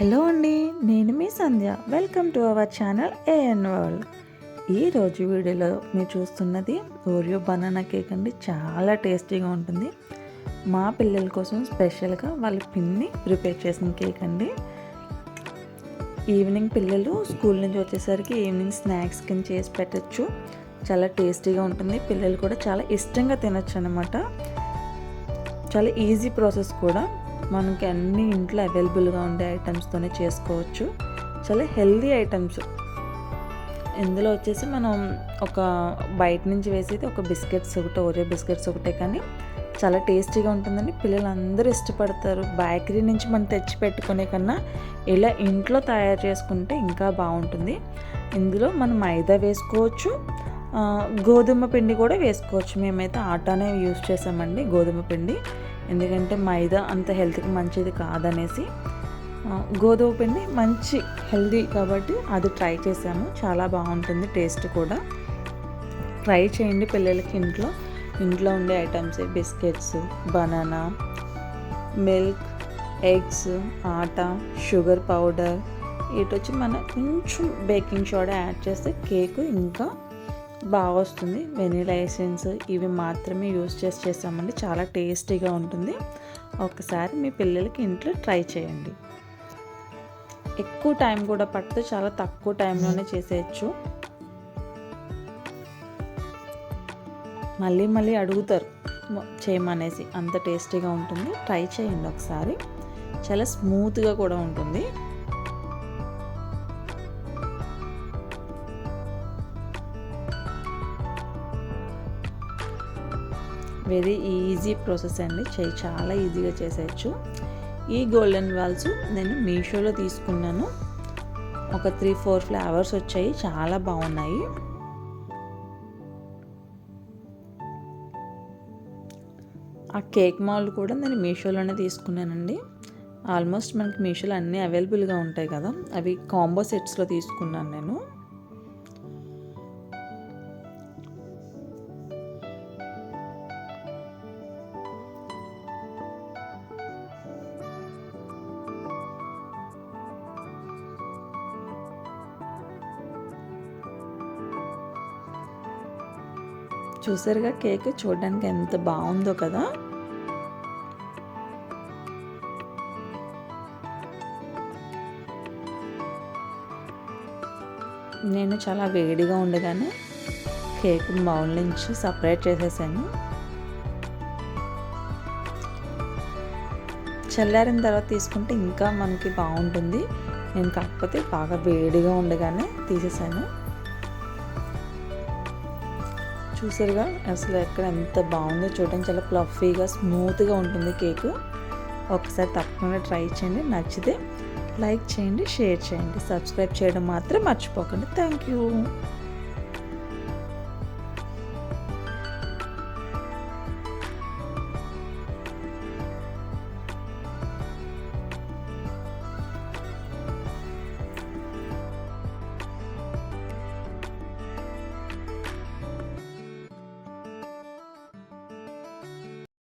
Hello అండి, నేను మీ Sandhya. Welcome to our channel AN world. ఈరోజు వీడియోలో మీరు చూస్తున్నది ఓరియో బనానా కేక్ అండి. చాలా టేస్టీగా ఉంటుంది. మా పిల్లల కోసం స్పెషల్గా వాళ్ళ పిన్ని ప్రిపేర్ చేసిన కేక్ అండి. ఈవినింగ్ పిల్లలు స్కూల్ నుంచి వచ్చేసరికి ఈవినింగ్ స్నాక్స్ కింద చేసి పెట్టచ్చు. చాలా టేస్టీగా ఉంటుంది. పిల్లలు కూడా చాలా ఇష్టంగా తినచ్చు అన్నమాట. చాలా ఈజీ ప్రాసెస్ కూడా. మనకి అన్ని ఇంట్లో అవైలబుల్గా ఉండే ఐటమ్స్తోనే చేసుకోవచ్చు. చాలా హెల్దీ ఐటమ్స్. ఇందులో వచ్చేసి మనం ఒక బయట నుంచి వేసేది ఒక బిస్కెట్స్ ఒకటే, ఓరియో బిస్కెట్స్ ఒకటే, కానీ చాలా టేస్టీగా ఉంటుందండి. పిల్లలు అందరూ ఇష్టపడతారు. బేకరీ నుంచి మనం తెచ్చి పెట్టుకునే కన్నా ఇలా ఇంట్లో తయారు చేసుకుంటే ఇంకా బాగుంటుంది. ఇందులో మనం మైదా వేసుకోవచ్చు, గోధుమ పిండి కూడా వేసుకోవచ్చు. మేమైతే ఆటానే యూజ్ చేసామండి, గోధుమ పిండి. ఎందుకంటే మైదా అంత హెల్త్కి మంచిది కాదనేసి గోధుమ పిండి మంచి హెల్దీ కాబట్టి అది ట్రై చేసాము. చాలా బాగుంటుంది టేస్ట్ కూడా. ట్రై చేయండి పిల్లలకి. ఇంట్లో ఉండే items biscuits, banana, milk, eggs, atta, sugar powder, ఇటొచ్చి మనం కొంచెం బేకింగ్ సోడా యాడ్ చేస్తే కేక్ ఇంకా బాగా వస్తుంది. వెనీలా ఎసెన్స్ ఇవి మాత్రమే యూజ్ చేసామండి. చాలా టేస్టీగా ఉంటుంది. ఒకసారి మీ పిల్లలకి ఇంట్లో ట్రై చేయండి. ఎక్కువ టైం కూడా పడితే చాలా తక్కువ టైంలోనే చేసేయచ్చు. మళ్ళీ అడుగుతారు చేయమనేసి, అంత టేస్టీగా ఉంటుంది. ట్రై చేయండి ఒకసారి. చాలా స్మూత్గా కూడా ఉంటుంది. వెరీ ఈజీ ప్రాసెస్ అండి. చాలా ఈజీగా చేసేయచ్చు. ఈ గోల్డెన్ బాల్స్ నేను మీషోలో తీసుకున్నాను. ఒక 3-4 ఫ్లేవర్స్ వచ్చాయి. చాలా బాగున్నాయి. ఆ కేక్ మౌల్డ్ కూడా నేను మీషోలోనే తీసుకున్నానండి. ఆల్మోస్ట్ మనకి మీషోలో అన్నీ అవైలబుల్గా ఉంటాయి కదా, అవి కాంబో సెట్స్లో తీసుకున్నాను నేను. చూసారుగా కేక్ చూడడానికి ఎంత బాగుందో కదా. నేను చాలా వేడిగా ఉండగానే కేక్ బౌల్ నుంచి సపరేట్ చేసేసాను. చల్లారిన తర్వాత తీసుకుంటే ఇంకా మనకి బాగుంటుంది. నేను కాకపోతే బాగా వేడిగా ఉండగానే తీసేసాను. చూసారుగా అసలు ఎక్కడ ఎంత బాగుందో చూడడానికి. చాలా ఫ్లఫీగా స్మూత్గా ఉంటుంది కేక్. ఒకసారి తప్పకుండా ట్రై చేయండి. నచ్చితే లైక్ చేయండి, షేర్ చేయండి, సబ్స్క్రైబ్ చేయడం మాత్రం మర్చిపోకండి. Thank you.